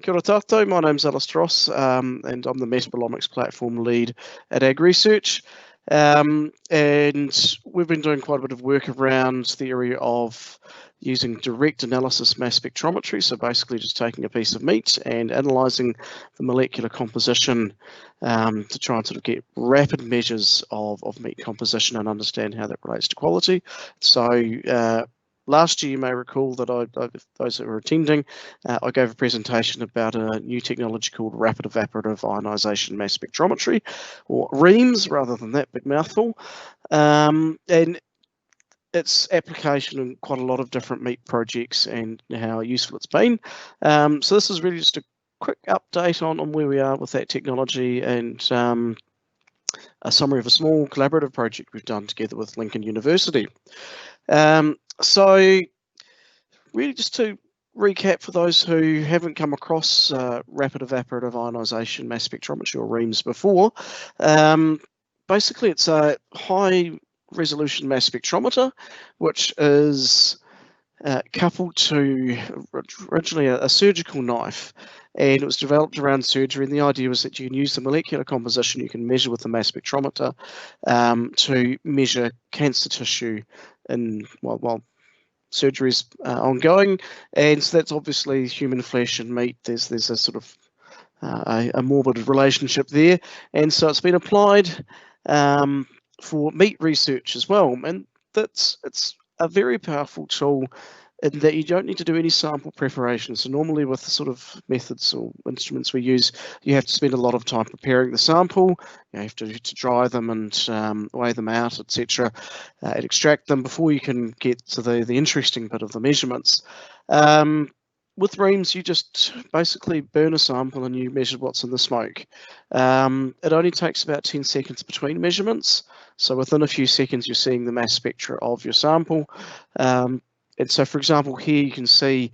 Kia ora tātou, my name's Alastair Ross, and I'm the metabolomics platform lead at AgResearch. And we've been doing quite a bit of work around the area of using direct analysis mass spectrometry, so basically just taking a piece of meat and analysing the molecular composition to try and sort of get rapid measures of meat composition and understand how that relates to quality. So last year, you may recall that those that were attending, I gave a presentation about a new technology called Rapid Evaporative Ionisation Mass Spectrometry, or REAMS, rather than that big mouthful. And its application in quite a lot of different meat projects and how useful it's been. So this is really just a quick update on where we are with that technology and a summary of a small collaborative project we've done together with Lincoln University. So really just to recap for those who haven't come across rapid evaporative ionisation mass spectrometry or REAMS before, basically it's a high resolution mass spectrometer which is coupled to originally a surgical knife, and it was developed around surgery, and the idea was that you can use the molecular composition you can measure with the mass spectrometer to measure cancer tissue while surgery is ongoing. And so that's obviously human flesh and meat. There's a sort of a morbid relationship there, and so it's been applied for meat research as well, and it's a very powerful tool in that you don't need to do any sample preparation. So normally with the sort of methods or instruments we use, you have to spend a lot of time preparing the sample. You have to dry them and weigh them out, etc., and extract them before you can get to the interesting bit of the measurements. With REAMS, you just basically burn a sample and you measure what's in the smoke. It only takes about 10 seconds between measurements. So within a few seconds, you're seeing the mass spectra of your sample. And so, for example, here you can see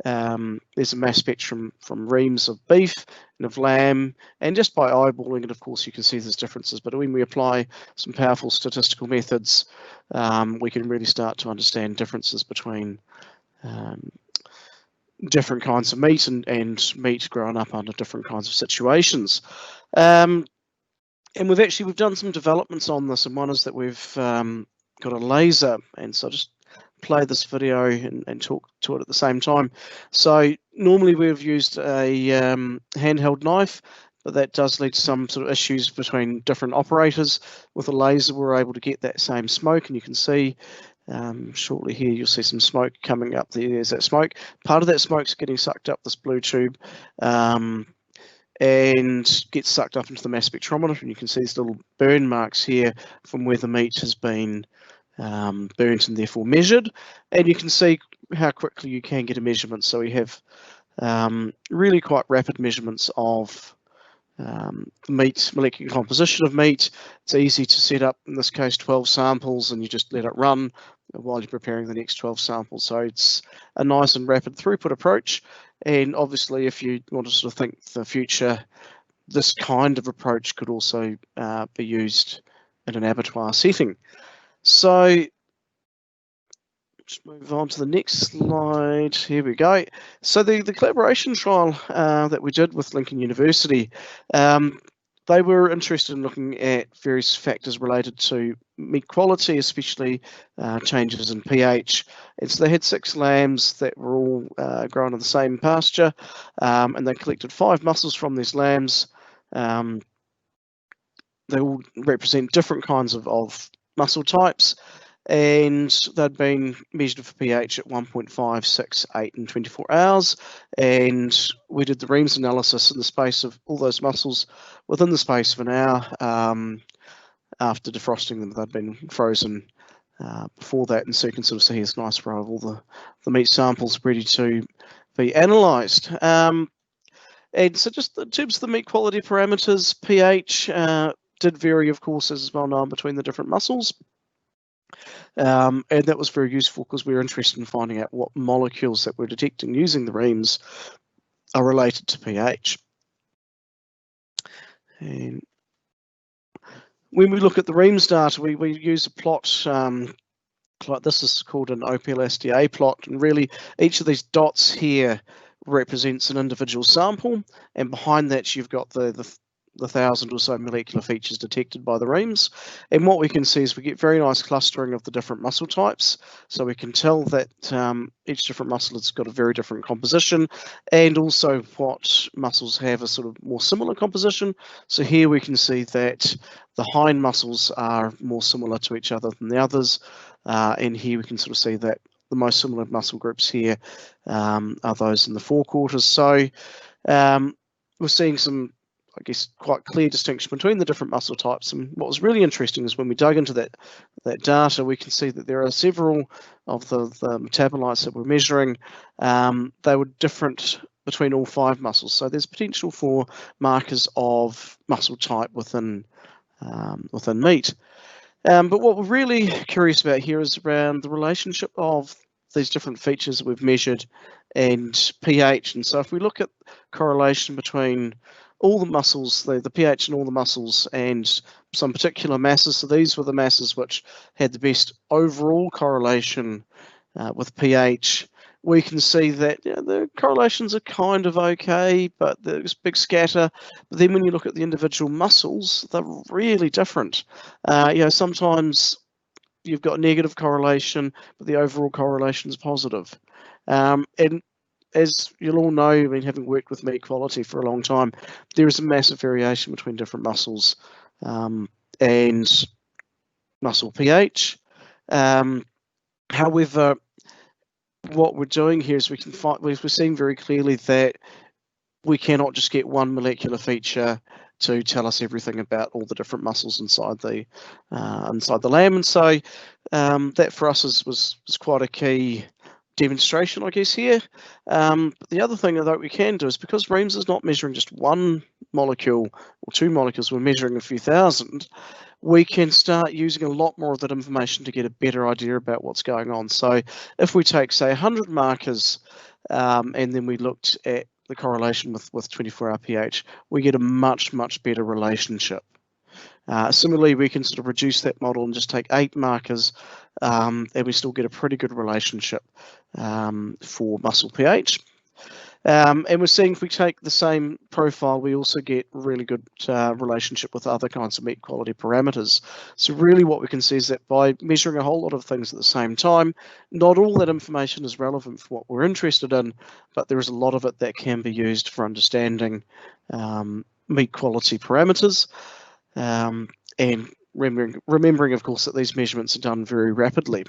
there's a mass spectrum from REAMS of beef and of lamb, and just by eyeballing it, of course, you can see there's differences. But when we apply some powerful statistical methods, we can really start to understand differences between different kinds of meat and meat grown up under different kinds of situations. And we've done some developments on this, and one is that we've got a laser, and so just play this video and talk to it at the same time. So normally we've used a handheld knife, but that does lead to some sort of issues between different operators. With a laser, we're able to get that same smoke, and you can see shortly here you'll see some smoke coming up there. There's that smoke. Part of that smoke's getting sucked up this blue tube and gets sucked up into the mass spectrometer, and you can see these little burn marks here from where the meat has been burnt and therefore measured, and you can see how quickly you can get a measurement. So we have really quite rapid measurements of meat, molecular composition of meat. It's easy to set up, in this case 12 samples, and you just let it run while you're preparing the next 12 samples. So it's a nice and rapid throughput approach, and obviously if you want to sort of think the future, this kind of approach could also be used in an abattoir setting. So just move on to the next slide. Here we go. So the collaboration trial that we did with Lincoln University, they were interested in looking at various factors related to meat quality, especially changes in pH. And so they had 6 lambs that were all grown in the same pasture, and they collected 5 muscles from these lambs. They all represent different kinds of muscle types, and they'd been measured for pH at 1.5, 6, 8 and 24 hours, and we did the REAMS analysis in the space of all those muscles within the space of an hour after defrosting them. They'd been frozen before that, and so you can sort of see this nice row of all the meat samples ready to be analysed. And so just in terms of the meat quality parameters, pH did vary, of course, as is well known, between the different muscles. And that was very useful because we were interested in finding out what molecules that we're detecting using the REAMS are related to pH. And when we look at the REAMS data, we use a plot like this is called an OPLSDA plot, and really each of these dots here represents an individual sample, and behind that you've got the 1,000 or so molecular features detected by the reams. And what we can see is we get very nice clustering of the different muscle types. So we can tell that each different muscle has got a very different composition, and also what muscles have a sort of more similar composition. So here we can see that the hind muscles are more similar to each other than the others. And here we can sort of see that the most similar muscle groups here are those in the forequarters. So we're seeing some, I guess, quite clear distinction between the different muscle types. And what was really interesting is when we dug into that data, we can see that there are several of the metabolites that we're measuring. They were different between all 5 muscles. So there's potential for markers of muscle type within meat. But what we're really curious about here is around the relationship of these different features that we've measured and pH. And so if we look at correlation between all the muscles, the pH in all the muscles and some particular masses, so these were the masses which had the best overall correlation with pH, we can see that the correlations are kind of okay, but there's big scatter. But then when you look at the individual muscles, they're really different. Sometimes you've got negative correlation, but the overall correlation is positive. And as you'll all know, I mean, having worked with meat quality for a long time, there is a massive variation between different muscles and muscle pH. However, what we're doing here is we're seeing very clearly that we cannot just get one molecular feature to tell us everything about all the different muscles inside the lamb, and so that for us was quite a key demonstration, I guess, here. But the other thing that we can do is, because Reams is not measuring just one molecule or 2 molecules, we're measuring a few thousand, we can start using a lot more of that information to get a better idea about what's going on. So if we take, say, 100 markers and then we looked at the correlation with 24-hour pH, we get a much, much better relationship. Similarly, we can sort of reduce that model and just take 8 markers and we still get a pretty good relationship for muscle pH. And we're seeing if we take the same profile, we also get really good relationship with other kinds of meat quality parameters. So really what we can see is that by measuring a whole lot of things at the same time, not all that information is relevant for what we're interested in, but there is a lot of it that can be used for understanding meat quality parameters. And remembering, of course, that these measurements are done very rapidly.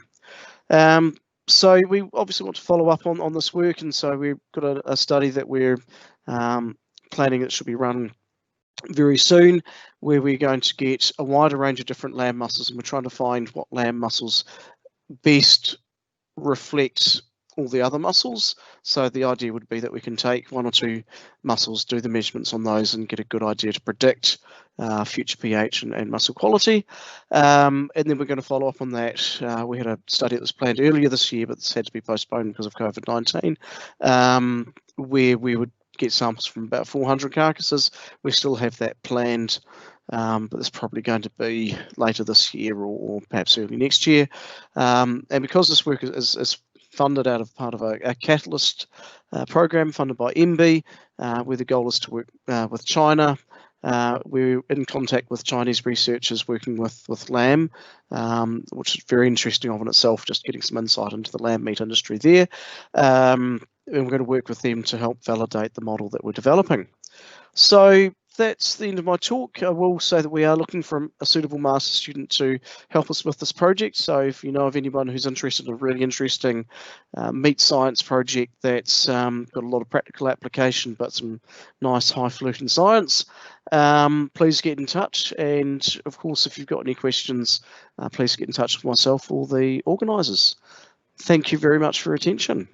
So we obviously want to follow up on this work, and so we've got a study that we're planning that should be run very soon, where we're going to get a wider range of different lamb muscles, and we're trying to find what lamb muscles best reflect all the other muscles. So the idea would be that we can take 1 or 2 muscles, do the measurements on those, and get a good idea to predict future pH and muscle quality. And then we're going to follow up on that. We had a study that was planned earlier this year, but it's had to be postponed because of COVID-19, where we would get samples from about 400 carcasses. We still have that planned, but it's probably going to be later this year or perhaps early next year. And because this work is funded out of part of a Catalyst program funded by MB, where the goal is to work with China. We're in contact with Chinese researchers working with lamb, which is very interesting in itself, just getting some insight into the lamb meat industry there. And we're going to work with them to help validate the model that we're developing. So that's the end of my talk. I will say that we are looking for a suitable master's student to help us with this project. So if you know of anyone who's interested in a really interesting meat science project that's got a lot of practical application but some nice highfalutin science, please get in touch. And of course, if you've got any questions, please get in touch with myself or the organisers. Thank you very much for your attention.